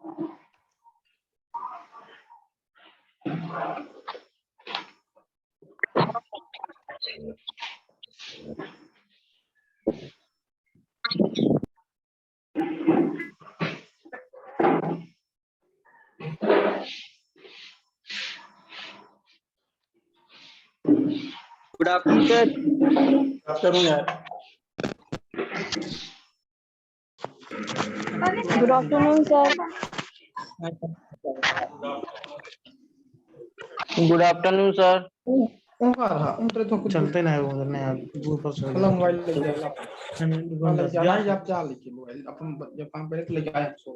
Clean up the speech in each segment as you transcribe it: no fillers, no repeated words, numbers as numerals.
Good afternoon sir. Afternoon यार। Good afternoon sir. Good afternoon sir. चलते ना उधर नहीं ऊपर से मोबाइल लेके जाए आप जा लेके मोबाइल अपन जब काम पे लेके आए सो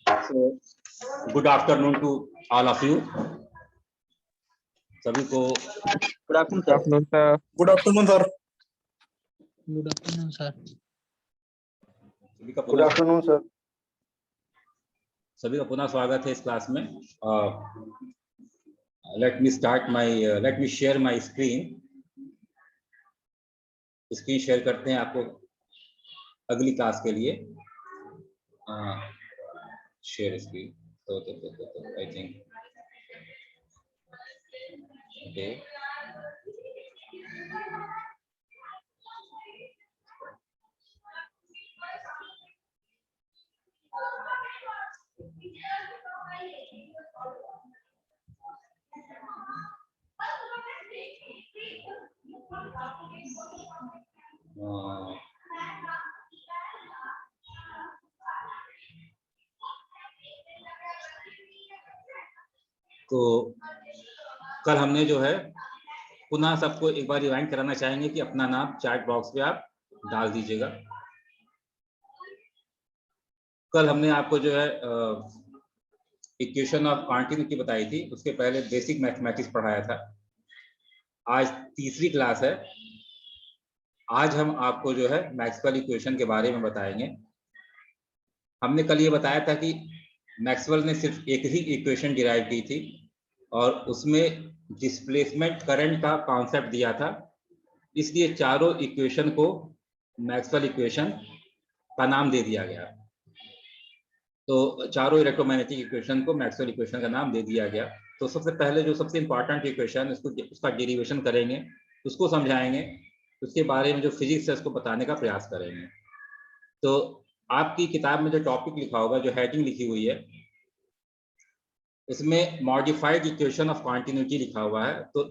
So, good afternoon to all of you. सभी को good afternoon sir. Good afternoon sir. Good afternoon sir. Good afternoon sir. सभी का पुनः स्वागत है इस क्लास में। Let me share my screen share करते हैं आपको अगली क्लास के लिए। शेयर स्क्रीन तो आई थिंक ओके। तो कल हमने जो है पुनः सबको एक बार रिवाइंड कराना चाहेंगे कि अपना नाम चैट बॉक्स पे आप डाल दीजिएगा। कल हमने आपको जो है इक्वेशन ऑफ कॉन्टिन्यूटी बताई थी, उसके पहले बेसिक मैथमेटिक्स पढ़ाया था। आज तीसरी क्लास है। आज हम आपको जो है मैक्सवेल इक्वेशन के बारे में बताएंगे। हमने कल ये बताया था कि मैक्सवेल ने सिर्फ एक ही इक्वेशन डिराइव की थी और उसमें डिस्प्लेसमेंट करंट का कॉन्सेप्ट दिया था, इसलिए चारों इक्वेशन को मैक्सवेल इक्वेशन का नाम दे दिया गया। तो चारों इलेक्ट्रोमैग्नेटिक इक्वेशन को मैक्सवेल इक्वेशन का नाम दे दिया गया। तो सबसे पहले जो सबसे इंपॉर्टेंट इक्वेशन उसका डेरिवेशन करेंगे, उसको समझाएंगे, उसके बारे में जो फिजिक्स है उसको बताने का प्रयास करेंगे। तो आपकी किताब में जो टॉपिक लिखा होगा, जो हेडिंग लिखी हुई है, इसमें मॉडिफाइड इक्वेशन ऑफ कॉन्टिन्यूटी लिखा हुआ है। तो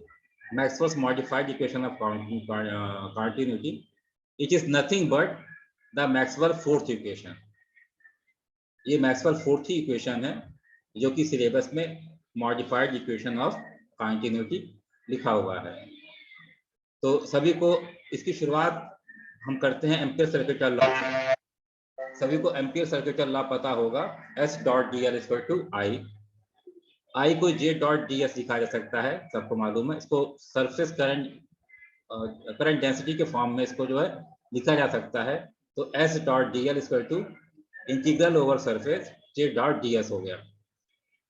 Maxwell's modified equation of continuity, it is nothing but the Maxwell fourth equation. ये मैक्सवेल फोर्थ ही इक्वेशन है जो कि सिलेबस में मॉडिफाइड इक्वेशन ऑफ कॉन्टिन्यूटी लिखा हुआ है। तो सभी को इसकी शुरुआत हम करते हैं एम्पियर सर्किटल लॉ से। सभी को एम्पियर सर्किटल लॉ पता होगा, S dot D L equal to I को J डॉट डी एस लिखा जा सकता है, सबको मालूम है। इसको सरफेस करंट डेंसिटी के फॉर्म में इसको जो है लिखा जा सकता है। तो S dot D L equal to integral over surface J dot ds हो गया।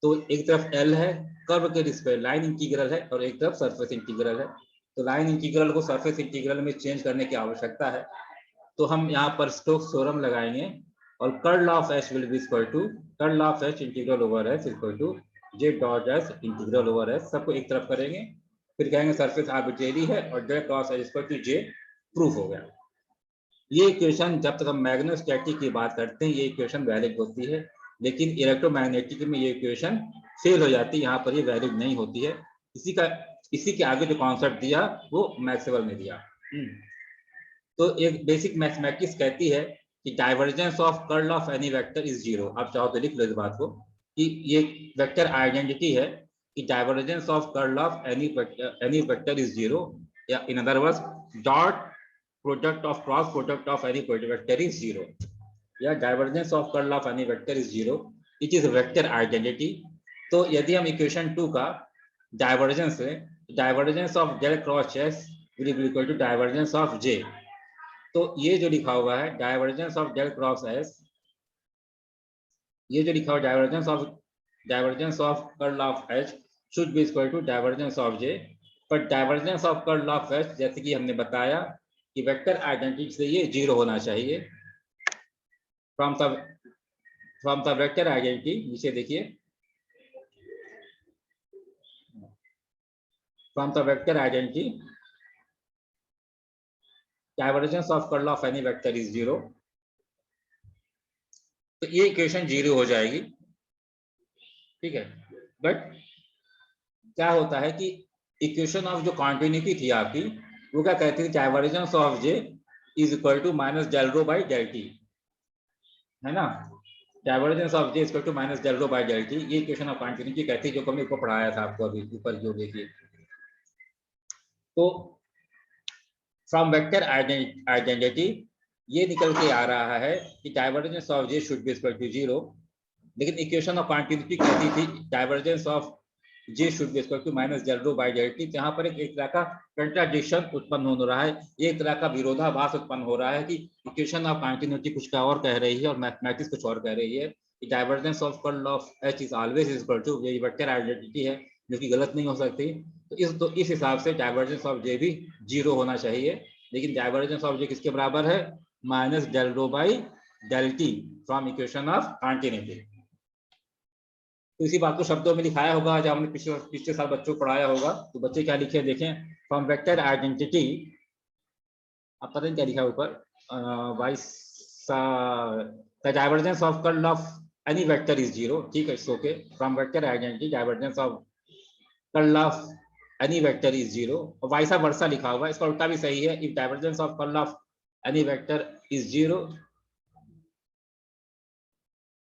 तो एक तरफ L है कर्व के रिस्पेक्ट लाइन इंटीग्रल है और एक तरफ सरफेस इंटीग्रल है। तो लाइन इंटीग्रल को सरफेस इंटीग्रल में चेंज करने की आवश्यकता है। तो हम यहाँ पर स्टोक्स थ्योरम लगाएंगे और curl of H will be equal to curl of H integral over H equal to J dot S integral over H। सबको एक तरफ करेंगे, फिर कहेंगे सरफेस आर्बिट्रेरी है और del cross H equal to J proof हो गया। ये इक्वेशन जब तक हम मैग्नेटोस्टैटिक की बात करते हैं ये इक्वेशन वैलिड होती है, लेकिन इलेक्ट्रोमैग्नेटिक में ये इक्वेशन फेल हो जाती है, यहाँ पर ये वैलिड नहीं होती है। इसी के आगे जो कॉन्सेप्ट दिया वो मैक्सवेल ने दिया। तो एक बेसिक मैथमेटिक्स कहती है कि divergence of curl of any vector is zero. आप चाहो तो लिख लो इस बात को कि ये वेक्टर आइडेंटिटी है कि divergence of curl of any vector is zero, या in other words dot product of cross product of any vector is zero, या divergence of curl of any vector is zero. It is vector identity. तो यदि हम equation 2 का divergence है, divergence of del cross S will be equal to divergence of J. तो ये जो लिखा हुआ है divergence of del cross S, ये जो लिखा हुआ divergence of curl of H should be equal to divergence of J. पर divergence of curl of H जैसे कि हमने बताया कि वेक्टर आइडेंटिटी से ये जीरो होना चाहिए। फ्रॉम द वेक्टर आइडेंटिटी, नीचे देखिए, from the vector identity divergence of curl of any vector is zero. तो ये इक्वेशन जीरो हो जाएगी, ठीक है। बट क्या होता है कि इक्वेशन ऑफ जो कॉन्टिन्यूटी थी आपकी वो क्या कहती थी, divergence of J is equal to minus del rho by del T, है ना। Divergence of J is equal to minus del rho by del T, ये इक्वेशन ऑफ कॉन्टिन्यूटी कहती है, जो हमने ऊपर पढ़ाया था आपको अभी ऊपर जो देखिए। तो फ्रॉम वेक्टर आइडेंटिटी ये निकल के आ रहा है कि divergence of J should be equal to zero, लेकिन इक्वेशन ऑफ कॉन्टिन्यूटी कहती थी divergence of J should be equal to minus del rho by del T. यहाँ पर एक तरह का कंट्राडिक्शन उत्पन्न हो रहा है, एक तरह का विरोधाभास उत्पन्न हो रहा है कि इक्वेशन ऑफ कॉन्टिन्यूटी कुछ का और कह रही है और मैथमेटिक्स कुछ और कह रही है कि divergence of curl of H is always equal to, ये वेक्टर आइडेंटिटी है जो कि गलत नहीं हो सकती। तो इस हिसाब से डाइवर्जेंस ऑफ जे भी जीरो होना चाहिए, लेकिन डाइवर्जेंस ऑफ जे किसके बराबर है, minus del rho by del T from equation of continuity. तो इसी बात को शब्दों में लिखाया होगा, जब हमने पिछले साल बच्चों को पढ़ाया होगा। तो बच्चे क्या लिखे देखें, फ्रॉम वेक्टर आइडेंटिटी, आप पता नहीं क्या लिखा है ऊपर, the divergence of curl of any vector is zero, ठीक है, it's okay. From vector identity divergence of curl of any vector is zero, और वाइसा वर्सा लिखा हुआ है, इसका उल्टा भी सही है, if divergence of curl of any vector is zero,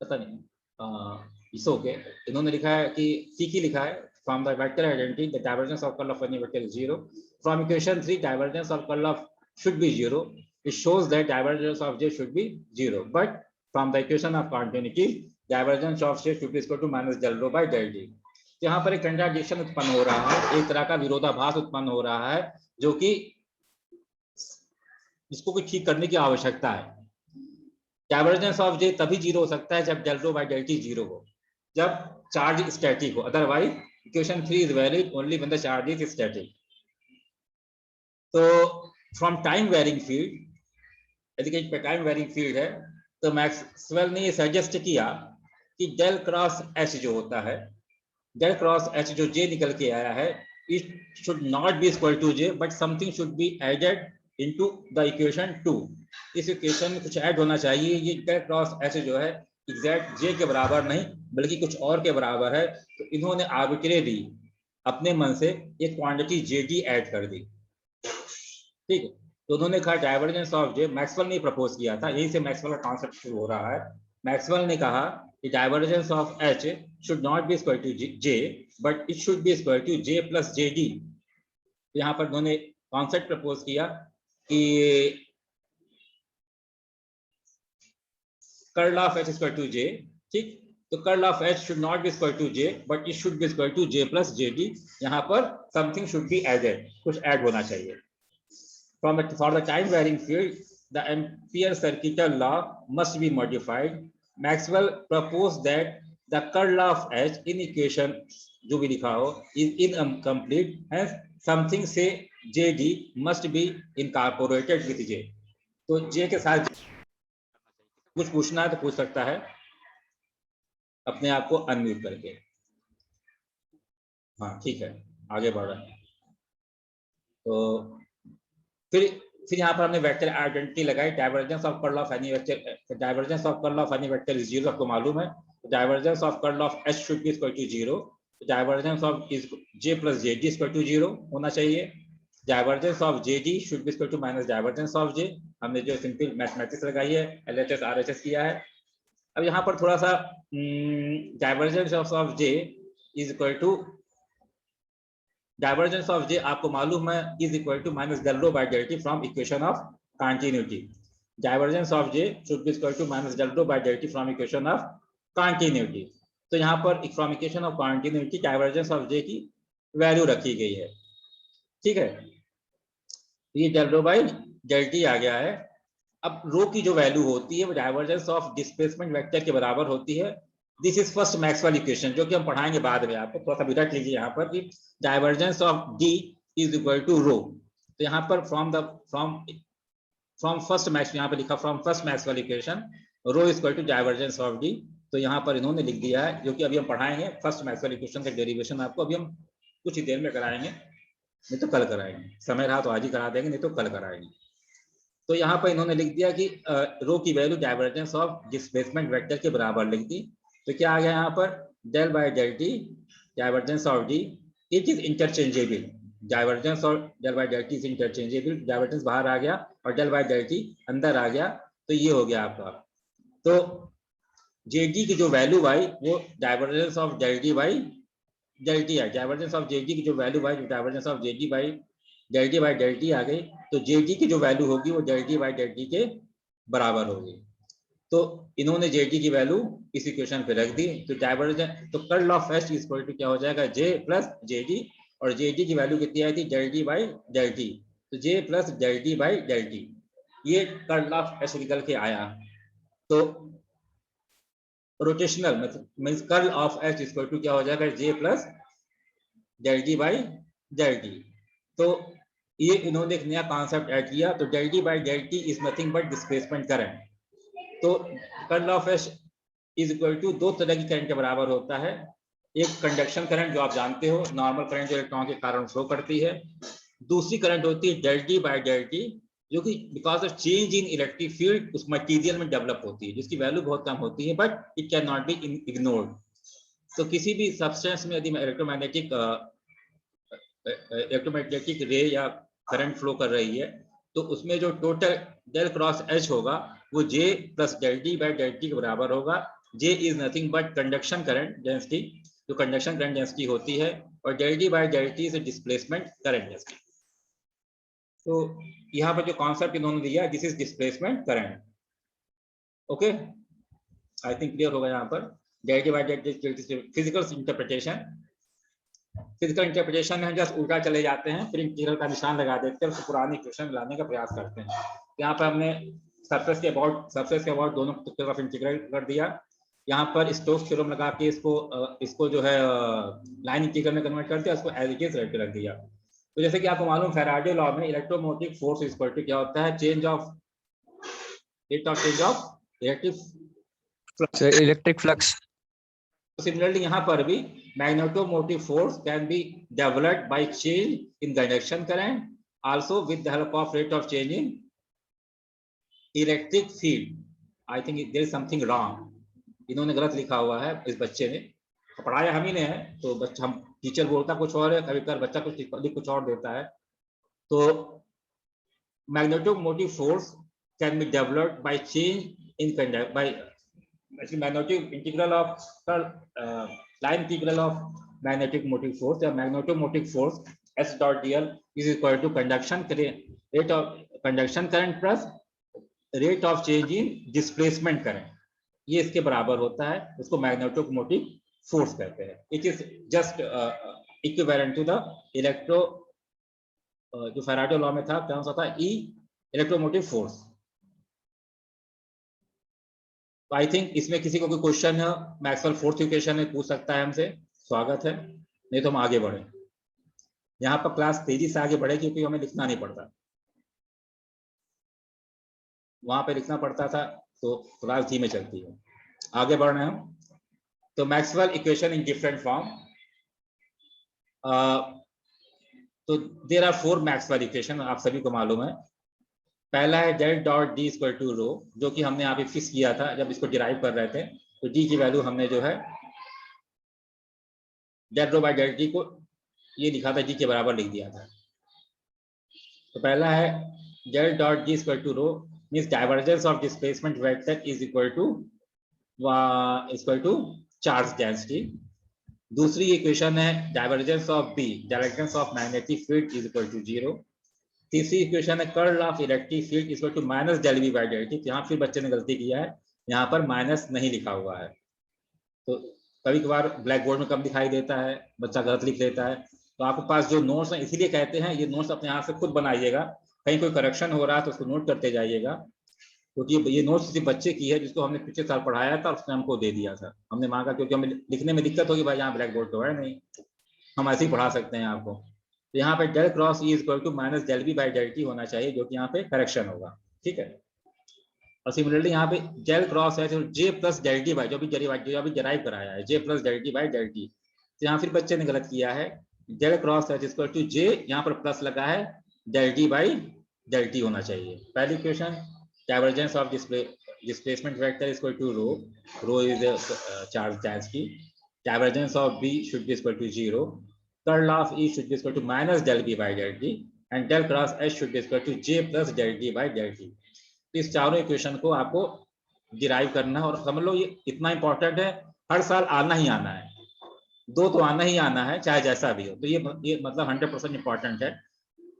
पता नहीं, इट्स ओके। इन्होंने लिखा है कि ठीक ही लिखा है, from the vector identity the divergence of curl of any vector is zero. From equation 3 divergence of curl of should be zero, it shows that divergence of j should be zero, but from the equation of continuity divergence of j should be equal to minus del rho by del t। यहाँ पर एक contradiction उत्पन्न हो रहा है, एक तरह का विरोधाभास उत्पन्न हो रहा है, जो कि इसको कुछ ठीक करने की आवश्यकता है। डाइवर्जेंस ऑफ जे तभी जीरो हो सकता है जब del rho by del T zero हो, जब चार्ज स्टैटिक हो, otherwise equation 3 is valid only when the charge is static. तो फ्रॉम टाइम वेरिंग फील्ड, यदि कहीं टाइम वेरिंग फील्ड है तो मैक्सवेल ने ये सजेस्ट किया कि डेल क्रॉस एच जो होता है, डेल क्रॉस एच जो जे निकल के आया है, it should not be equal to J but something should be added into the equation 2। इस इक्वेशन में कुछ ऐड होना चाहिए। ये डेल क्रॉस एच जो है एग्जैक्ट जे के बराबर नहीं बल्कि कुछ और के बराबर है, तो इन्होंने आर्बिट्रेरी अपने मन से एक क्वांटिटी जे डी ऐड कर दी, ठीक है। तो उन्होंने कहा डाइवर्जेंस ऑफ जे, मैक्सवेल ने प्रपोज किया था, यही से मैक्सवेल का कॉन्सेप्ट शुरू हो रहा है। मैक्सवेल ने कहा कि divergence of H should not be equal to J but it should be equal to J plus J D. यहाँ पर उन्होंने कॉन्सेप्ट प्रपोज किया कि curl of H equal to J, ठीक। तो curl of H should not be equal to J but it should be equal to J plus J D. यहाँ पर something should be added, कुछ add होना चाहिए। For the time varying field, the Ampere circuital law must be modified. Maxwell proposed that the curl of H in equation जो भी लिखा हो is incomplete, hence something say JD must be incorporated with J. तो J के साथ कुछ पूछना है तो पूछ सकता है अपने आप को अनम्यूट करके। हाँ ठीक है, आगे बढ़ रहा है। तो फिर यहाँ पर हमने वेक्टर आइडेंटिटी लगाई, divergence of curl of any vector, divergence of curl of any vector is 0, आपको मालूम है। Divergence of curl of H should be equal to 0, divergence of J plus JD equal to 0 होना चाहिए। Divergence of JD should be equal to minus divergence of J। हमने जो simple mathematics लगाई है, LHS RHS किया है। अब यहाँ पर थोड़ा सा divergence of J is equal to, divergence of J आपको मालूम है is equal to minus del rho by del T from equation of continuity. Divergence of J should be equal to minus del rho by del T from equation of continuity. तो यहाँ पर from equation of continuity divergence of J की value रखी गई है, ठीक है। ये del rho by del T आ गया है। अब रो की जो वैल्यू होती है वो डाइवर्जेंस ऑफ डिस्प्लेसमेंट वेक्टर के बराबर होती है। This is first Maxwell equation, जो कि हम पढ़ाएंगे बाद में। आपको थोड़ा सा विदा कीजिए यहाँ पर कि divergence of D is equal to rho. तो यहाँ पर फ्रॉम फर्स्ट मैक्स, यहाँ पर लिखा from first Maxwell equation rho is equal to divergence of D। तो यहाँ पर इन्होंने लिख दिया है, जो कि अभी हम पढ़ाएंगे। फर्स्ट मैक्सवेल इक्वेशन का डेरिवेशन आपको अभी हम कुछ ही देर में कराएंगे, नहीं तो कल कराएंगे। समय रहा तो आज ही करा देंगे, नहीं तो कल कराएंगे। तो यहाँ पर इन्होंने लिख दिया कि रो की value divergence of displacement vector के बराबर लिख दी। तो क्या आ गया यहाँ पर, del by del T divergence of D it is interchangeable. Divergence और del by del T is interchangeable. Divergence बाहर आ गया और डेल बाय डेल टी अंदर आ गया। तो ये हो गया आपका। तो JD की जो वैल्यू आई वो divergence of del D by del T है। डाइवर्जेंस ऑफ JD की जो वैल्यू आई, divergence of JD by del T आ गई। तो JD की जो वैल्यू होगी वो del D by del T के बराबर होगी। तो इन्होंने JD की वैल्यू इस इक्वेशन पे रख दी। तो डाइवर्जेंस, तो curl of H equal to क्या हो जाएगा, J प्लस JD। और JD की वैल्यू कितनी आई थी, del D by del T. तो J plus del D by del T, ये कर्ल ऑफ H निकल के आया। तो rotational means curl of H equal to क्या हो जाएगा, J plus del D by del T. तो ये इन्होंने एक नया कॉन्सेप्ट ऐड किया। तो del D by del T is nothing but displacement current. तो curl of H is equal to दो तरह की करंट के बराबर होता है। एक कंडक्शन करंट जो आप जानते हो, नॉर्मल करंट जो इलेक्ट्रॉन के कारण फ्लो करती है। दूसरी करंट होती है del D by del T, जो कि because of change in electric field उस मटेरियल में डेवलप होती है, जिसकी वैल्यू बहुत कम होती है, but it can not be ignored. तो किसी भी सब्सटेंस में यदि इलेक्ट्रोमैग्नेटिक रे या करंट फ्लो कर रही है, तो उसमें जो टोटल डेल क्रॉस H होगा वो J plus del D by del T के बराबर होगा। J is nothing but conduction current density, जो कंडक्शन करंट डेंसिटी होती है, और del D by del T से डिस्प्लेसमेंट करंट डेंसिटी। तो यहाँ पर जो कॉन्सेप्ट इन्होंने दिया, this is displacement current. Okay, I think clear होगा यहाँ पर। Del D by del T physical interpretation. Physical interpretation में हम जस्ट उल्टा चले जाते हैं, फिर इंटीग्रल का निशान लगा देते हैं, उसको पुरानी इक्वेशन लाने का प्रयास करते हैं। यहाँ पर हमने सरफेस के अबाउट दोनों तरफ इंटीग्रल कर दिया। यहाँ पर स्टोक्स थ्योरम लगा के इसको जो है लाइन इंटीग्रल में कन्वर्ट कर दिया, उसको एज इट इज रख दिया। तो जैसे कि आपको मालूम फैराडे लॉ में इलेक्ट्रोमोटिव फोर्स इक्वल टू क्या होता है, rate of change of electric flux. Similarly यहाँ पर भी magnetomotive force can be developed by change in conduction current, also with the help of rate of change in electric field. I think there is something wrong, इन्होंने गलत लिखा हुआ है। इस बच्चे ने पढ़ाया हम ही ने है, तो बच्चा, हम टीचर बोलता कुछ और है, कभी कभी बच्चा कुछ और देता है। तो magnetomotive force can be developed by change in conduct by magnetic integral of line integral of magnetic motive force या magnetomotive force S dot dl is equal to conduction rate of conduction current plus rate of change in displacement current, ये इसके बराबर होता है। इसको magnetomotive force कहते हैं। It is just equivalent to the जो फैराडे लॉ में था, क्या सा था, E इलेक्ट्रोमोटिव फोर्स। तो आई थिंक इसमें किसी को कोई क्वेश्चन है मैक्सवेल फोर्थ इक्वेशन में पूछ सकता है हमसे, स्वागत है, नहीं तो हम आगे बढ़े। यहाँ पर क्लास तेजी से आगे बढ़े क्योंकि हमें लिखना नहीं पड़ता, वहां पे लिखना पड़ता था, तो क्लास धीमे चलती है। आगे बढ़ रहे हैं हम। तो Maxwell equation in different form, तो देयर आर 4 मैक्सवेल इक्वेशन, आप सभी को मालूम है। पहला है del dot D equal to rho, जो कि हमने यहाँ पे फिक्स किया था जब इसको डिराइव कर रहे थे। तो डी की वैल्यू हमने जो है del rho by del T को ये लिखा था, डी के बराबर लिख दिया था। तो पहला है del dot D equal to rho means divergence of displacement vector is equal to charge density. दूसरी इक्वेशन है divergence of B, directions of magnetic field is equal to 0। तीसरी इक्वेशन है curl of electric field is equal to minus del V by del T. यहाँ फिर बच्चे ने गलती किया है, यहाँ पर माइनस नहीं लिखा हुआ है। तो कभी कभार ब्लैक बोर्ड में कम दिखाई देता है, बच्चा गलत लिख लेता है। तो आपके पास जो नोट्स हैं, इसीलिए कहते हैं ये नोट्स अपने यहाँ से खुद बनाइएगा, कहीं कोई करेक्शन हो रहा है तो उसको नोट करते जाइएगा, क्योंकि ये नोट्स किसी बच्चे की है जिसको हमने पिछले साल पढ़ाया था, उसने हमको दे दिया था। हमने मांगा क्योंकि हमें लिखने में दिक्कत होगी, भाई यहाँ ब्लैक बोर्ड तो है नहीं, हम ऐसे ही पढ़ा सकते हैं आपको। तो यहाँ पे del cross E equal to minus del B by del T होना चाहिए, जो कि यहाँ पे करेक्शन होगा, ठीक है। और सिमिलरली यहाँ पे डेल क्रॉस है तो J plus del T by, जो भी डेराइव कराया है, J plus del T by del T. तो यहाँ फिर बच्चे ने गलत किया है, डेल क्रॉस है इक्वल टू जे, यहाँ पर प्लस लगा है, del T by del T होना चाहिए। पहली equation divergence of displacement vector is equal to rho is the charge density, divergence of b should be equal to 0, curl of e should be equal to minus del b by del t, and del cross h should be equal to j plus del t by del t। तो इस चारों equation को आपको derive करना है, और समझ लो ये इतना इंपॉर्टेंट है, हर साल आना ही आना है, 2 तो आना ही आना है चाहे जैसा भी हो। तो ये मतलब 100% इंपॉर्टेंट है।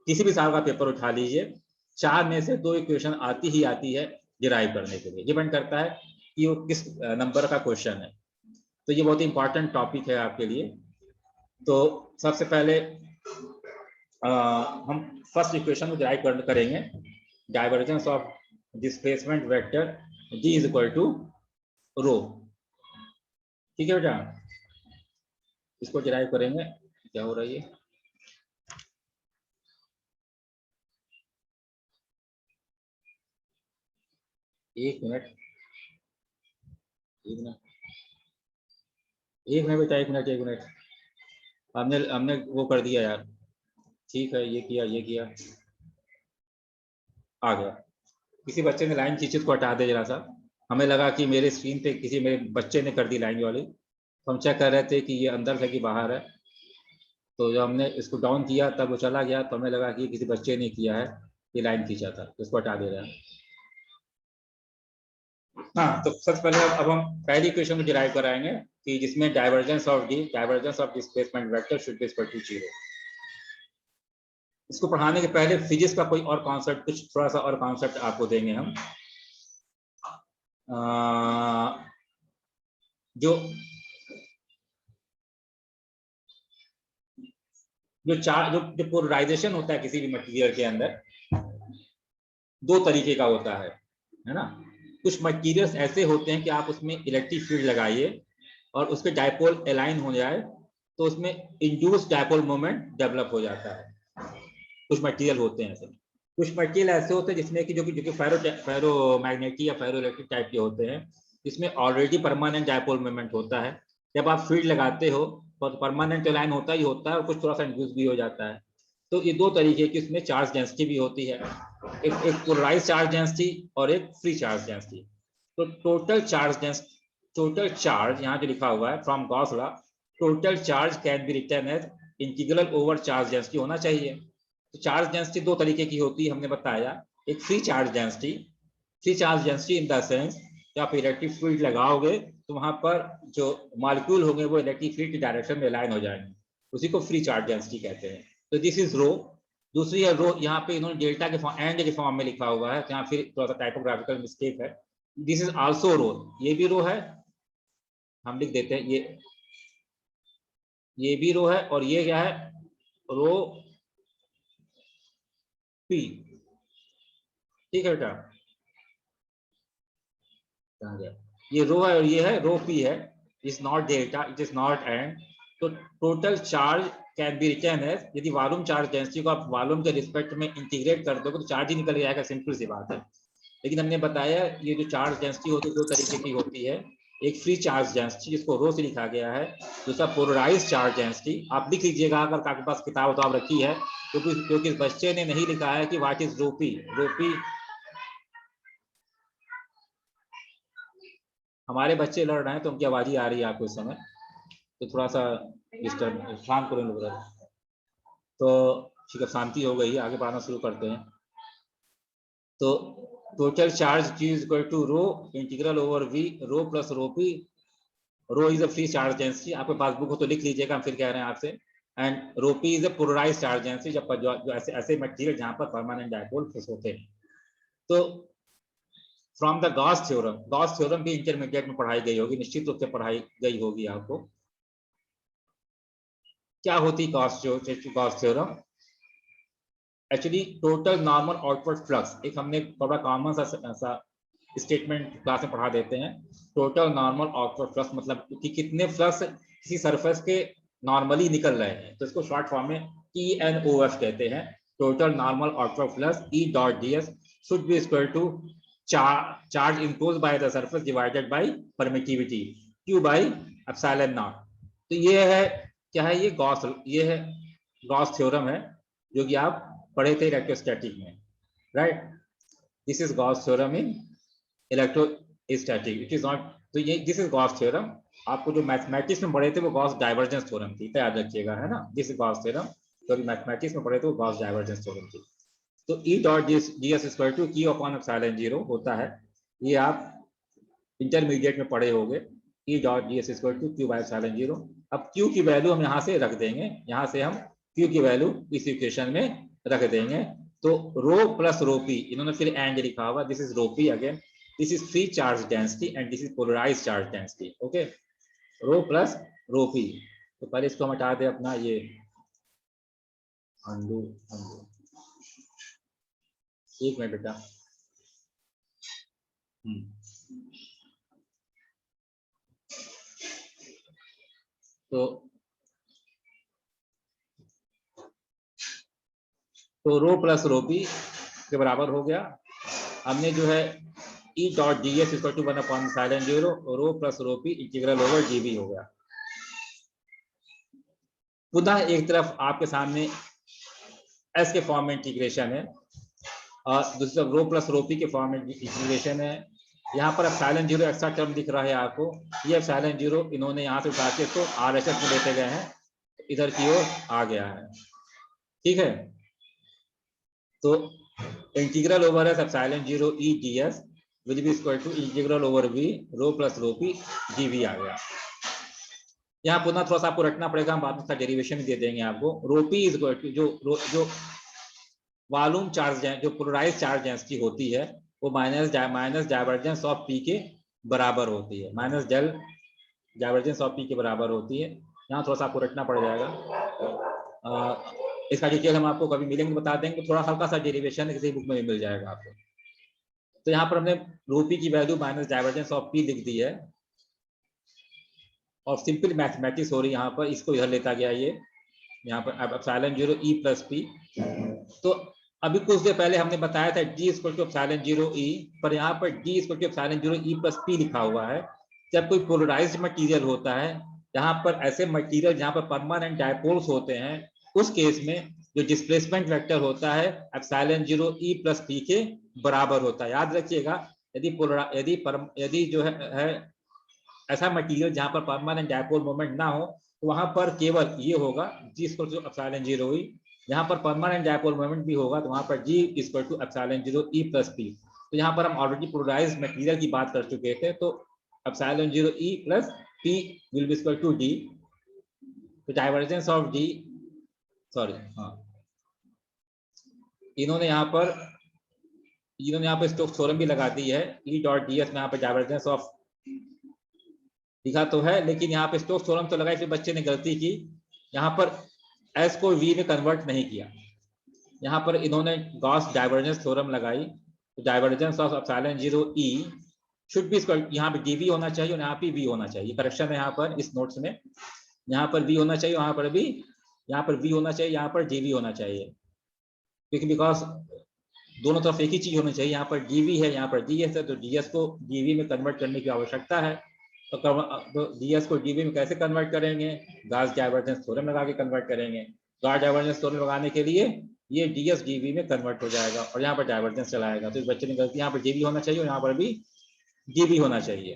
किसी भी साल का पेपर उठा लीजिए, 4 में से 2 इक्वेशन आती ही आती है डिराइव करने के लिए, डिपेंड करता है कि वो किस नंबर का क्वेश्चन है। तो ये बहुत इंपॉर्टेंट टॉपिक है आपके लिए। तो सबसे पहले हम फर्स्ट इक्वेशन को डिराइव करेंगे, divergence of displacement vector d is equal to rho, ठीक है बेटा। इसको डिराइव करेंगे, क्या हो रहा है ये, एक मिनट बेटा, एक मिनट, हमने वो कर दिया यार, ठीक है, ये किया आ गया। किसी बच्चे ने लाइन खींची, उसको हटा दे जरा सा। हमें लगा कि मेरे स्क्रीन पे किसी मेरे बच्चे ने कर दी लाइन वाली, तो हम चेक कर रहे थे कि ये अंदर है कि बाहर है। तो जब हमने इसको डाउन किया तब वो चला गया, तो हमें लगा कि किसी बच्चे ने किया है, ये लाइन खींचा था, तो इसको हटा दे रहे हैं। हाँ, तो सबसे पहले अब हम पहली इक्वेशन को डिराइव कराएंगे कि जिसमें divergence of displacement vector should be equal to 0। इसको पढ़ाने के पहले फिजिक्स का कोई और कॉन्सेप्ट, कुछ थोड़ा सा और कॉन्सेप्ट आपको देंगे हम। जो पोलराइजेशन होता है किसी भी मटेरियल के अंदर, 2 तरीके का होता है ना। कुछ मटेरियल्स ऐसे होते हैं कि आप उसमें इलेक्ट्रिक फील्ड लगाइए और उसके डायपोल अलाइन हो जाए, तो उसमें इंड्यूस डायपोल मोमेंट डेवलप हो जाता है। कुछ मटेरियल होते हैं ऐसे, कुछ मटेरियल ऐसे होते हैं जिसमें कि जो कि फेरो मैग्नेटिक या फेरो इलेक्ट्रिक टाइप के होते हैं, जिसमें ऑलरेडी परमानेंट डायपोल मोमेंट होता है। जब आप फील्ड लगाते हो तो परमानेंट अलाइन होता ही होता है और कुछ थोड़ा सा इंड्यूस भी हो जाता है। तो ये 2 तरीके की इसमें चार्ज डेंसिटी भी होती है, एक पोलराइज चार्ज डेंसिटी और एक फ्री चार्ज डेंसिटी। तो टोटल चार्ज यहाँ जो लिखा हुआ है from Gauss law, total charge can be written as integral over charge density होना चाहिए। तो चार्ज डेंसिटी 2 तरीके की होती है, हमने बताया। एक free charge density in the sense कि आप इलेक्ट्रिक फील्ड लगाओगे तो वहां पर जो मॉलिक्यूल होंगे वो इलेक्ट्रिक फील्ड की डायरेक्शन में अलाइन हो जाएंगे, उसी को फ्री चार्ज डेंसिटी कहते हैं। तो दिस इज रो। दूसरी है रो, यहाँ पे इन्होंने डेल्टा के एंड के फॉर्म में लिखा हुआ है, यहाँ फिर थोड़ा सा टाइपोग्राफिकल मिस्टेक है। दिस इज आल्सो रो, ये भी रो है, हम लिख देते हैं ये भी रो है, और ये क्या है, रो पी, ठीक है बेटा। कहाँ गया, ये रो है और ये है रो पी है, is not delta, it is not and. तो total charge can be written as, यदि वॉल्यूम चार्ज डेंसिटी को आप वॉल्यूम के रिस्पेक्ट में इंटीग्रेट कर दोगे तो चार्ज ही निकल जाएगा, सिंपल सी बात है। लेकिन हमने बताया ये जो चार्ज डेंसिटी होती है दो तरीके की होती है, एक फ्री चार्ज डेंसिटी जिसको रो से लिखा गया है, दूसरा पोलराइज चार्ज डेंसिटी। आप लिख लीजिएगा अगर आपके पास किताब तो आप रखी है, क्योंकि इस बच्चे ने नहीं लिखा है कि व्हाट इज रोपी। रोपी हमारे बच्चे लड़ रहे हैं तो उनकी आवाज ही आ रही है आपको इस समय, तो थोड़ा सा डिस्टर्ब, शांत करें लोग। तो ठीक है, शांति हो गई है, आगे पढ़ाना शुरू करते हैं। तो total charge Q is equal to rho integral over V, rho plus rho P. Rho is a free charge density, आपके पास बुक हो तो लिख लीजिएगा, हम फिर कह रहे हैं आपसे। And rho P is a polarised charge density, जब जो ऐसे मटेरियल जहां पर परमानेंट डायपोल होते हैं। तो from the Gauss theorem, Gauss theorem भी इंटरमीडिएट में पढ़ाई गई होगी, निश्चित रूप से पढ़ाई गई होगी आपको। क्या होती Gauss theorem? Actually total normal outward flux, एक हमने बड़ा कॉमन सा स्टेटमेंट क्लास में पढ़ा देते हैं। टोटल नॉर्मल आउटवर्ड फ्लक्स मतलब कि कितने फ्लक्स किसी सरफेस के नॉर्मली निकल रहे हैं, तो इसको शॉर्ट फॉर्म में TNOF कहते हैं। Total normal outward flux E dot ds should be equal to charge impose by the surface divided by permittivity Q by epsilon naught. तो ये है क्या है, ये है गॉस थ्योरम है, जो कि आप पढ़े थे इलेक्ट्रोस्टैटिक में, right? This is Gauss theorem in electrostatic, it is not. तो ये दिस इज गॉस थ्योरम, आपको जो मैथमेटिक्स में पढ़े थे वो गॉस डाइवर्जेंस थ्योरम थी, तो याद रखिएगा, है ना? दिस इज गॉस थ्योरम, जो मैथमेटिक्स में पढ़े थे वो गॉस डाइवर्जेंस थ्योरम थी। तो E dot ds equal to Q upon epsilon 0 होता है, ये आप इंटरमीडिएट में पढ़े होंगे। E dot ds equal to Q by epsilon 0। अब Q की वैल्यू हम यहाँ से रख देंगे, यहाँ से हम Q की वैल्यू इस इक्वेशन में रख देंगे। तो रो प्लस रो पी, इन्होंने फिर एंड लिखा हुआ, this is rho P again, this is free charge density and this is polarised charge density. Okay, rho plus rho P. तो पहले इसको हम हटा दें अपना ये अंडू, एक मिनट बेटा। तो रो प्लस रो पी के बराबर हो गया। हमने जो है E dot ds equal to 1 upon epsilon 0 rho plus rho P integral over dv हो गया। पुनः एक तरफ आपके सामने s के फॉर्म में इंटीग्रेशन है और दूसरी तरफ रो प्लस रो पी के फॉर्म में इंटीग्रेशन है। यहाँ पर एप्सिलॉन 0 एक्स्ट्रा टर्म दिख रहा है आपको, ये एप्सिलॉन 0 इन्होंने यहाँ से उठा के इसको RHS में लेते गए हैं, इधर की ओर आ गया है, ठीक है? तो integral over S epsilon 0 E ds will be equal to integral over v rho plus rho P dv आ गया। यहाँ पुनः थोड़ा सा आपको रखना पड़ेगा, हम बाद में इसका डेरिवेशन दे देंगे आपको। रो पी इज इक्वल टू जो वॉल्यूम चार्ज, जो पोलराइज्ड चार्ज डेंसिटी होती है, वो माइनस डाइवर्जेंस ऑफ पी के बराबर होती है, minus del divergence of P के बराबर होती है। यहाँ थोड़ा सा आपको रखना पड़ जाएगा, इसका डिटेल हम आपको कभी मिलेंगे बता देंगे, थोड़ा हल्का सा डेरिवेशन किसी बुक में भी मिल जाएगा आपको। तो यहाँ पर हमने रो पी की value minus divergence of P लिख दी है और सिंपल मैथमेटिक्स हो रही है यहाँ पर, इसको इधर लेता गया ये यहाँ पर एप्सिलॉन 0 E प्लस पी। तो अभी कुछ देर पहले हमने बताया था D equal to epsilon 0 E, पर यहाँ पर D equal to epsilon 0 E plus P लिखा हुआ है। जब कोई पोलराइज्ड मटेरियल होता है, यहाँ पर ऐसे मटेरियल जहाँ पर परमानेंट डायपोल्स होते हैं, उस केस में जो डिस्प्लेसमेंट वेक्टर होता है एप्सिलॉन 0 E प्लस पी के बराबर होता है। याद रखिएगा, यदि जो है ऐसा मटेरियल जहां पर परमानेंट डायपोल मोमेंट ना हो, तो वहां पर केवल ये होगा G equal to epsilon 0 E। यहाँ पर परमानेंट डायपोल मोमेंट भी होगा तो वहां पर G equal to epsilon 0 E plus P. तो यहाँ पर हम ऑलरेडी पोलराइज्ड मटेरियल की बात कर चुके थे, तो epsilon 0 E plus P will be equal to D। तो डाइवर्जेंस ऑफ D, सॉरी हाँ, इन्होंने यहाँ पर स्टोक्स थ्योरम भी लगा दी है। E डॉट ds में यहाँ पर डाइवर्जेंस ऑफ लिखा तो है, लेकिन यहाँ पे स्टोक्स थ्योरम तो लगाई, फिर बच्चे ने गलती की, यहाँ पर S को V में कन्वर्ट नहीं किया, यहाँ पर इन्होंने गॉस डाइवर्जेंस थ्योरम लगाई। तो divergence of epsilon 0 E should be equal, यहाँ पे डीवी होना चाहिए और यहाँ पे वी होना चाहिए। करेक्शन है यहाँ पर इस नोट्स में, यहाँ पर वी होना चाहिए, वहां पर भी, यहाँ पर वी होना चाहिए, यहाँ पर डीवी होना चाहिए, क्योंकि बिकॉज दोनों तरफ एक ही चीज होनी चाहिए। यहाँ पर डीवी है, यहाँ पर डीएस है, तो डीएस को डीवी में कन्वर्ट करने की आवश्यकता है। तो डीएस को डीवी में कैसे कन्वर्ट करेंगे? गॉस डाइवर्जेंस थ्योरम लगा के कन्वर्ट करेंगे। गॉस डाइवर्जेंस थ्योरम लगाने के लिए ये डीएस डीवी में कन्वर्ट हो जाएगा और यहाँ पर डाइवर्जेंस चलाएगा। तो इस बच्चे ने गलती, यहाँ पर डीवी होना चाहिए और यहाँ पर भी डीवी होना चाहिए।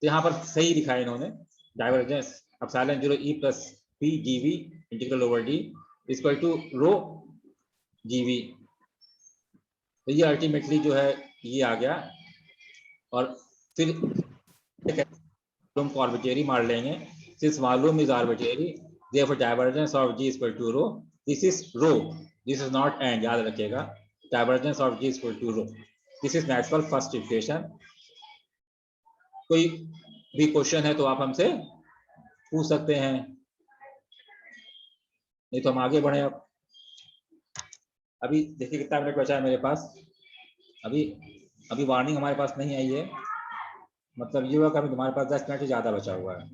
तो यहाँ पर सही लिखा है इन्होंने, divergence epsilon 0 E plus P D V integral over D equal to rho D V. तो ये अल्टीमेटली जो है ये आ गया। और फिर को आर्बिट्रेरी मार लेंगे, since volume is arbitrary therefore divergence of g is equal to rho, this is rho, this is not and, याद रखिएगा, divergence of g is equal to rho, this is Maxwell first equation। कोई भी question है तो आप हमसे पूछ सकते हैं, नहीं तो हम आगे बढ़े। अब अभी देखिए कितना मिनट बचा है मेरे पास, अभी वार्निंग हमारे पास नहीं आई है, मतलब ये हुआ कि अभी तुम्हारे पास 10 मिनट से ज्यादा बचा हुआ है।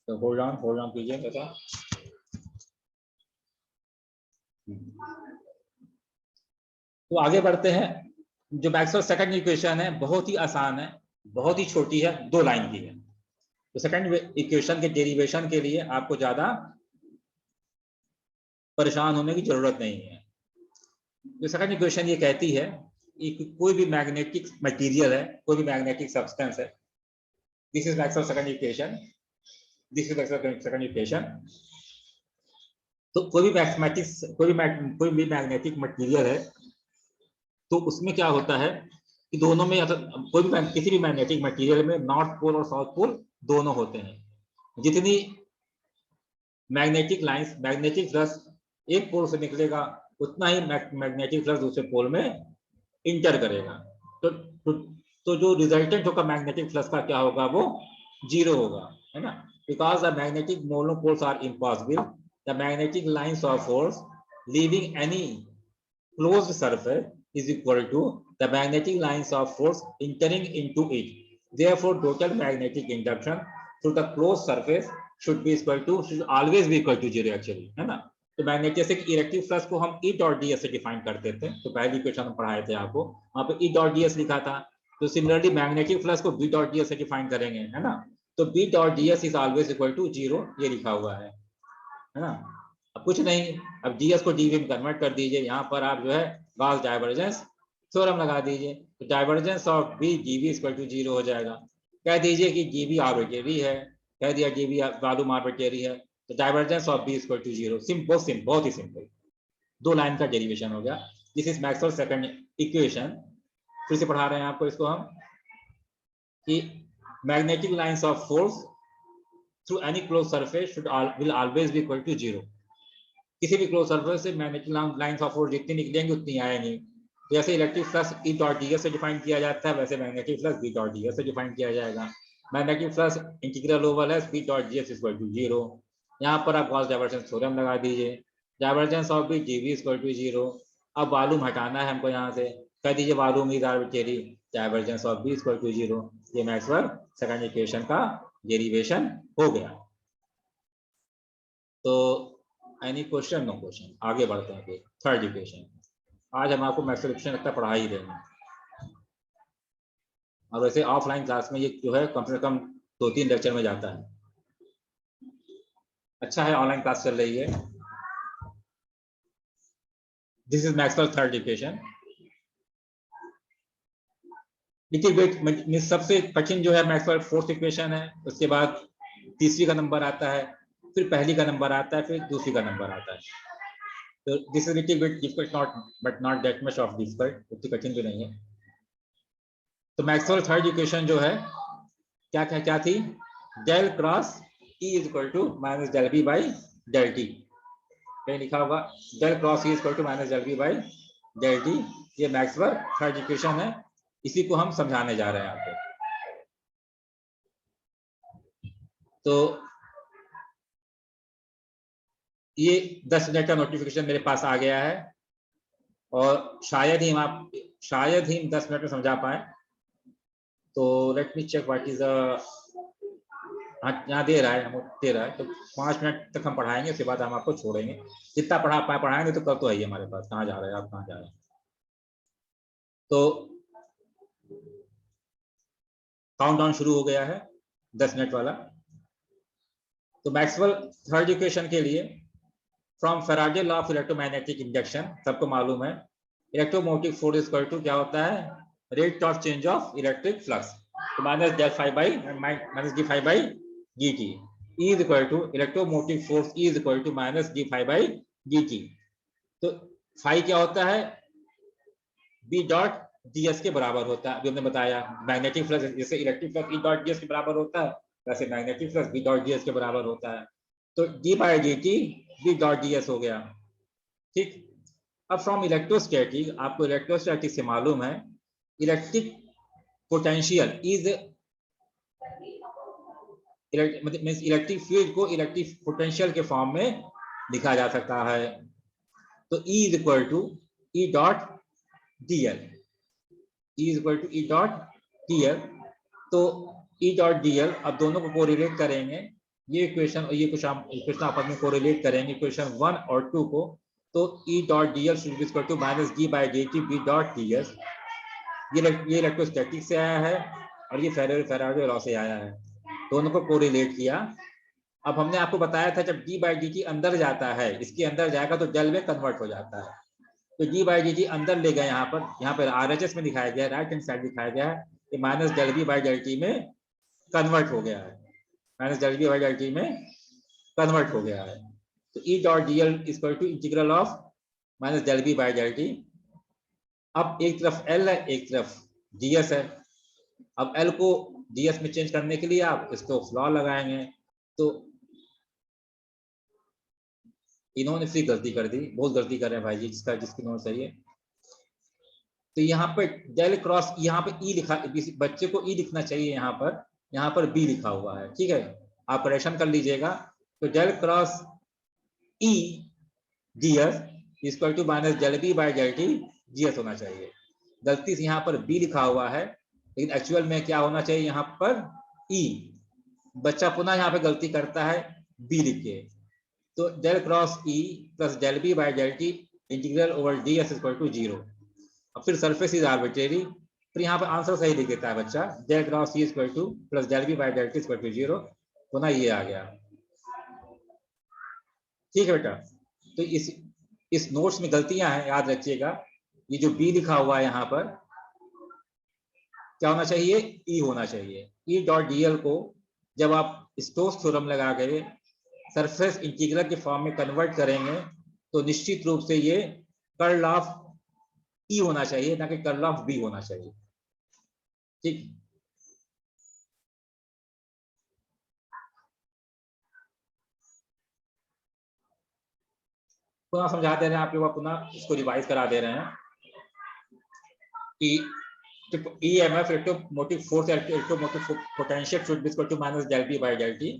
तो होल्ड ऑन कीजिए बेटा। तो आगे बढ़ते हैं। जो मैक्सवेल सेकंड इक्वेशन है बहुत ही आसान है, बहुत ही छोटी है, 2 लाइन की है। तो सेकंड इक्वेशन के डेरिवेशन के लिए आपको ज्यादा परेशान होने की जरूरत नहीं है। जो सेकंड इक्वेशन ये कहती है कि कोई भी मैग्नेटिक मटेरियल है, कोई भी मैग्नेटिक सब्सटेंस है, this is Maxwell second equation, this is Maxwell second equation. तो कोई भी मैग्नेटिक मटेरियल है तो उसमें क्या होता है कि दोनों में, कोई भी किसी भी मैग्नेटिक मटेरियल में नॉर्थ पोल और साउथ पोल दोनों होते हैं। जितनी मैग्नेटिक लाइंस, मैग्नेटिक फ्लक्स एक पोल से निकलेगा उतना ही मैग्नेटिक फ्लक्स दूसरे पोल में इंटर करेगा। तो जो रिजल्टेंट होगा मैग्नेटिक फ्लक्स का क्या होगा, वो 0 होगा, है ना। Because the magnetic monopoles are impossible, the magnetic lines of force leaving any closed surface is equal to the magnetic lines of force entering into it. Therefore, total magnetic induction through the closed surface should always be equal to 0 actually, है ना। तो magnetic, जैसे कि electric flux को हम E dot ds से define करते थे, तो पहली इक्वेशन हम पढ़ाए थे आपको, वहां पे E डॉट ds लिखा था। तो सिमिलरली मैग्नेटिक फ्लक्स को B डॉट ds से डिफाइन करेंगे, है ना। तो B dot ds is always equal to 0 ये लिखा हुआ है ना। अब कुछ नहीं, अब ds को dv में कन्वर्ट कर दीजिए, यहाँ पर आप जो है गॉस डाइवर्जेंस थ्योरम लगा दीजिए, तो divergence of B dv equal to 0 हो जाएगा। कह दीजिए कि dv आर्बिट्रेरी है, कह दिया dv वॉल्यूम आर्बिट्रेरी है, तो divergence of B equal to 0। बहुत ही सिंपल 2 लाइन का डेरिवेशन हो गया। This is Maxwell second equation. फिर से पढ़ा रहे हैं आपको इसको हम कि magnetic lines of force through any close surface will always be equal to 0। किसी भी क्लोज सरफेस से मैग्नेटिक लाइंस ऑफ फोर्स जितनी निकलेंगे उतनी आएंगी। जैसे electric flux E dot ds से डिफाइन किया जाता है, वैसे magnetic flux B dot ds से डिफाइन किया जाएगा। मैग्नेटिक फ्लक्स इंटीग्रल ओवर है B dot ds equal to 0। यहाँ पर आप गॉस डाइवर्जेंस थ्योरम लगा दीजिए, divergence of B dv equal to 0। अब वॉल्यूम हटाना है हमको, यहाँ से कह दीजिए volume is arbitrary, divergence of B equal to 0। ये मैक्सवेल सेकंड इक्वेशन का डेरिवेशन हो गया। तो एनी क्वेश्चन? No question. आगे बढ़ते हैं फिर थर्ड इक्वेशन। आज हम आपको मैक्सवेल इक्वेशन लगता पढ़ा ही देंगे, और वैसे ऑफलाइन क्लास में ये जो है कम से कम 2-3 लेक्चर में जाता है। अच्छा है ऑनलाइन क्लास चल रही है। This is Maxwell third equation. Little bit सबसे कठिन जो है मैक्सवेल फोर्थ इक्वेशन है, उसके बाद तीसरी का नंबर आता है, फिर पहली का नंबर आता है, फिर दूसरी का नंबर आता है। तो this is little bit difficult, but not that much of difficult, उतनी कठिन भी नहीं है। तो मैक्सवेल थर्ड इक्वेशन जो है क्या थी, del cross E is equal to minus del B by del t. कहीं लिखा होगा del cross E is equal to minus del B by del T. ये मैक्सवेल थर्ड इक्वेशन है, इसी को हम समझाने जा रहे हैं आपको। तो ये 10 मिनट का नोटिफिकेशन मेरे पास आ गया है, और शायद ही हम 10 मिनट में समझा पाए, तो let me check what is यहाँ दे रहा है, हम दे रहा है, तो 5 मिनट तक हम पढ़ाएंगे, उसके बाद हम आपको छोड़ेंगे। जितना पढ़ा पाए पढ़ाएंगे, तो कल तो है ही हमारे पास। कहाँ जा रहे हैं आप, कहाँ जा रहे हैं? तो काउंटडाउन शुरू हो गया है 10 मिनट वाला। तो मैक्सवेल थर्ड इक्वेशन के लिए from Faraday law of electromagnetic induction सबको मालूम है, इलेक्ट्रोमोटिव फोर्स इक्वल टू क्या होता है, rate of change of electric flux, तो minus del phi by minus D phi by D T is equal to electromotive force is equal to minus D phi by D T. तो phi क्या होता है, B dot d s के बराबर होता है। अभी हमने बताया मैग्नेटिक फ्लक्स जैसे electric flux E dot d s के बराबर होता है, वैसे magnetic flux B dot d s के बराबर होता है। तो d by D t B dot d s हो गया, ठीक। अब फ्रॉम इलेक्ट्रोस्टैटिक, आपको इलेक्ट्रोस्टैटिक से मालूम है electric potential is electric field को इलेक्ट्रिक पोटेंशियल के फॉर्म में लिखा जा सकता है। तो E is equal to E dot D l, E is equal to E dot D l. तो E डॉट डी एल, अब दोनों को कोरिलेट करेंगे, ये इक्वेशन और ये इक्वेशन आपस में कोरिलेट करेंगे, इक्वेशन 1 और 2 को। तो E dot D l should be equal to minus d by D t B dot d s. ये इलेक्ट्रोस्टैटिक से आया है और ये फैराडे लॉ से आया है, दोनों को कोरिलेट किया। अब हमने आपको बताया था जब d बाई डी टी अंदर जाता है, इसके अंदर जाएगा तो डेल में कन्वर्ट हो जाता है। तो d बाई डी टी अंदर ले गए, यहाँ पर RHS में दिखाया गया है, राइट हैंड साइड दिखाया गया है कि minus del B by del t में कन्वर्ट हो गया है, minus del B by del t में कन्वर्ट हो गया है। तो E dot D l is equal to integral of minus del B by del t. अब एक तरफ L है, एक तरफ ds है। अब L को ds में चेंज करने के लिए आप इसको लॉ लगाएंगे। तो इन्होंने फिर गलती कर दी, बहुत गलती कर रहे हैं भाई जी, जिसकी नोट सही है। तो यहाँ पर डेल क्रॉस, यहाँ पे E लिखा, बच्चे को E लिखना चाहिए, यहाँ पर B लिखा हुआ है, ठीक है, आप करेक्शन कर लीजिएगा। तो del cross E ds equal to minus del B by del t ds होना चाहिए। गलती से यहाँ पर B लिखा हुआ है, लेकिन एक्चुअल में क्या होना चाहिए, यहाँ पर E। बच्चा पुनः यहाँ पे गलती करता है, B लिखिए। तो del cross E plus del B by del t integral over ds equal to 0। अब फिर सरफेस इज आर्बिट्रेरी, फिर यहाँ पर आंसर सही लिख देता है बच्चा, del cross E equal to plus del B by del t equal to 0, पुनः ये आ गया, ठीक है बेटा। तो इस नोट्स में गलतियां हैं, याद रखिएगा। ये जो B लिखा हुआ है यहाँ पर क्या होना चाहिए, E होना चाहिए। E डॉट डी एल को जब आप स्टोक्स थ्योरम लगा के सरफेस इंटीग्रल के फॉर्म में कन्वर्ट करेंगे तो निश्चित रूप से ये कर्ल ऑफ E होना चाहिए, ना कि कर्ल ऑफ B होना चाहिए, ठीक। पुनः समझा दे रहे हैं आप लोग, पुनः इसको रिवाइज करा दे रहे हैं कि EMF electromotive force electromotive potential should be equal to minus del B by del t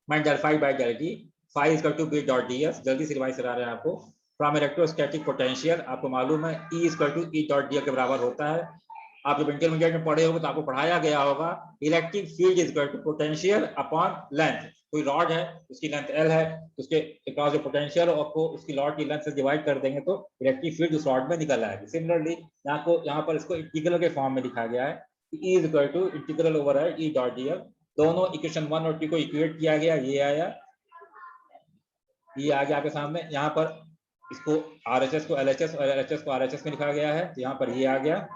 minus del phi by del t, phi is equal to B dot d s. जल्दी से रिवाइज करा रहे हैं आपको। फ्रॉम इलेक्ट्रोस्टैटिक पोटेंशियल आपको मालूम है E is equal to E dot D l के बराबर होता है। आप जब इंटरमीडिएट में पढ़े होंगे तो आपको पढ़ाया गया होगा electric field is equal to potential upon length. कोई रॉड है, उसकी लेंथ L है, उसके अक्रॉस जो पोटेंशियल है आपको उसकी रॉड की लेंथ से डिवाइड कर देंगे तो इलेक्ट्रिक फील्ड उस रॉड में निकल आएगी। सिमिलरली यहाँ पर इसको इंटीग्रल के फॉर्म में लिखा गया है, E is equal to integral over है E डॉट डी एल। दोनों इक्वेशन 1 और 2 को इक्वेट किया गया, ये आया, ये आ गया आपके सामने। यहाँ पर इसको RHS को LHS और LHS को RHS में लिखा गया है, तो यहाँ पर ये आ गया।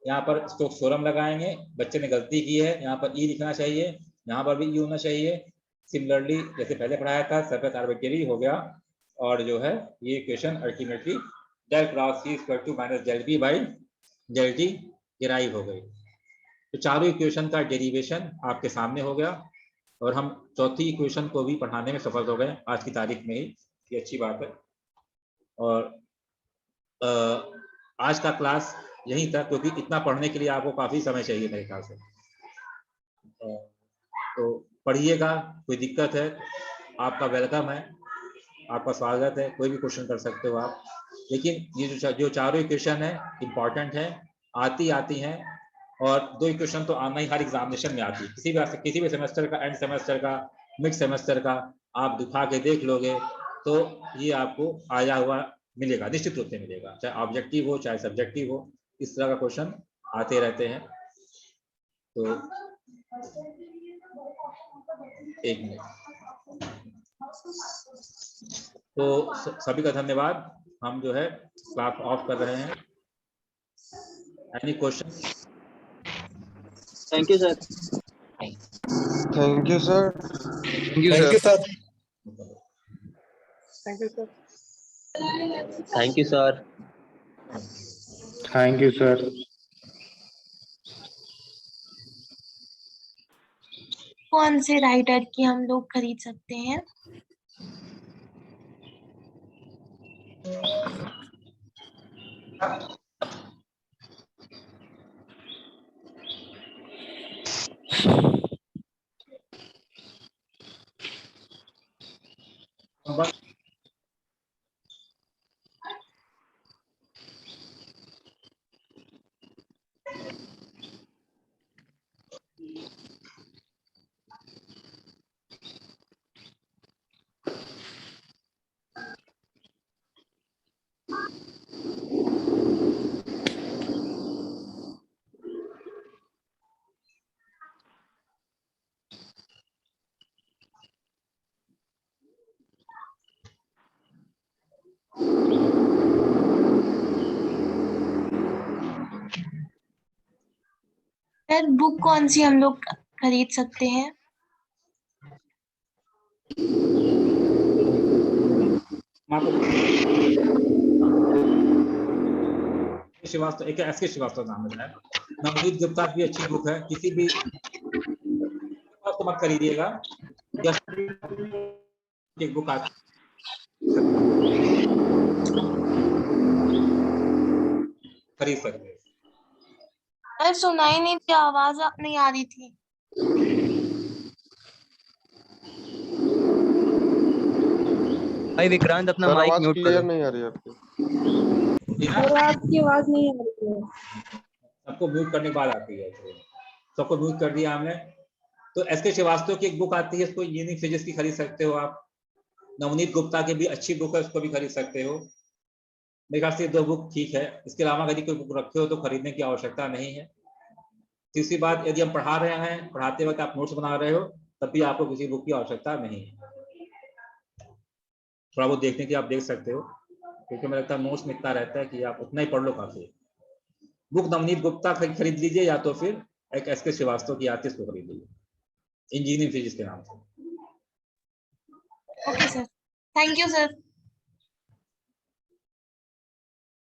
यहाँ पर स्टोक्स थ्योरम लगाएंगे, बच्चे ने गलती की है, यहाँ पर E लिखना चाहिए, यहाँ पर भी E होना चाहिए। सिमिलरली जैसे पहले पढ़ाया था, सरफेस आर्बिट्रेरी हो गया और जो है ये equation ultimately del cross C equal to minus del B by del t derive हो गई। तो चारों इक्वेशन का डेरिवेशन आपके सामने हो गया और हम चौथी इक्वेशन को भी पढ़ाने में सफल हो गए आज की तारीख में ही, ये अच्छी बात है। और आज का क्लास यहीं तक, क्योंकि इतना पढ़ने के लिए आपको काफी समय चाहिए मेरे ख्याल से। तो पढ़िएगा, कोई दिक्कत है आपका वेलकम है, आपका स्वागत है, कोई भी क्वेश्चन कर सकते हो आप। लेकिन ये जो चारों इक्वेशन है इम्पॉर्टेंट है, आती हैं और 2 इक्वेशन तो आना ही हर एग्जामिनेशन में आती है, किसी भी सेमेस्टर का, एंड सेमेस्टर का, मिड सेमेस्टर का आप दिखा के देख लोगे तो ये आपको आया हुआ मिलेगा, निश्चित रूप से मिलेगा, चाहे ऑब्जेक्टिव हो चाहे सब्जेक्टिव हो, इस तरह का क्वेश्चन आते रहते हैं। तो एक मिनट, तो सभी का धन्यवाद। हम जो है क्लास ऑफ कर रहे हैं। Any question? Thank you sir. Thank you sir. Thank you sir. Thank you sir. Thank you sir. Thank you sir. कौन से राइटर की हम लोग खरीद सकते हैं? सर बुक कौन सी हम लोग खरीद सकते हैं? श्रीवास्तव, एक एस के श्रीवास्तव नाम है, नवनीत गुप्ता की अच्छी बुक है, किसी भी तो मत खरीदिएगा, एक बुक आती खरीद सकते हैं। अरे सुनाई नहीं थी, आवाज नहीं आ रही थी। भाई विक्रांत अपना सर माइक आवाज म्यूट क्लियर करो। नहीं आ रही है आपकी। और आपकी आवाज नहीं आ रही है। सबको म्यूट करने के बाद आती है, सबको म्यूट कर दिया हमने। तो एस के श्रीवास्तव की एक बुक आती है, इसको इंजीनियरिंग फिजिक्स की खरीद सकते हो आप। नवनीत गुप्ता की भी अच्छी बुक है, उसको भी खरीद सकते हो। मेरे ख्याल से 2 बुक ठीक है। इसके अलावा यदि कोई बुक रखे हो तो खरीदने की आवश्यकता नहीं है। तीसरी बात, यदि हम पढ़ा रहे हैं, पढ़ाते वक्त आप नोट्स बना रहे हो, तब भी आपको किसी बुक की आवश्यकता नहीं है। थोड़ा बहुत देखने की आप देख सकते हो, क्योंकि मुझे लगता है नोट्स में इतना रहता है कि आप उतना ही पढ़ लो, काफी। बुक नवनीत गुप्ता खरीद लीजिए, या तो फिर एक एस के श्रीवास्तव की आती है, उसको खरीद लीजिए, इंजीनियरिंग फिजिक्स के नाम से। Okay sir, thank you sir.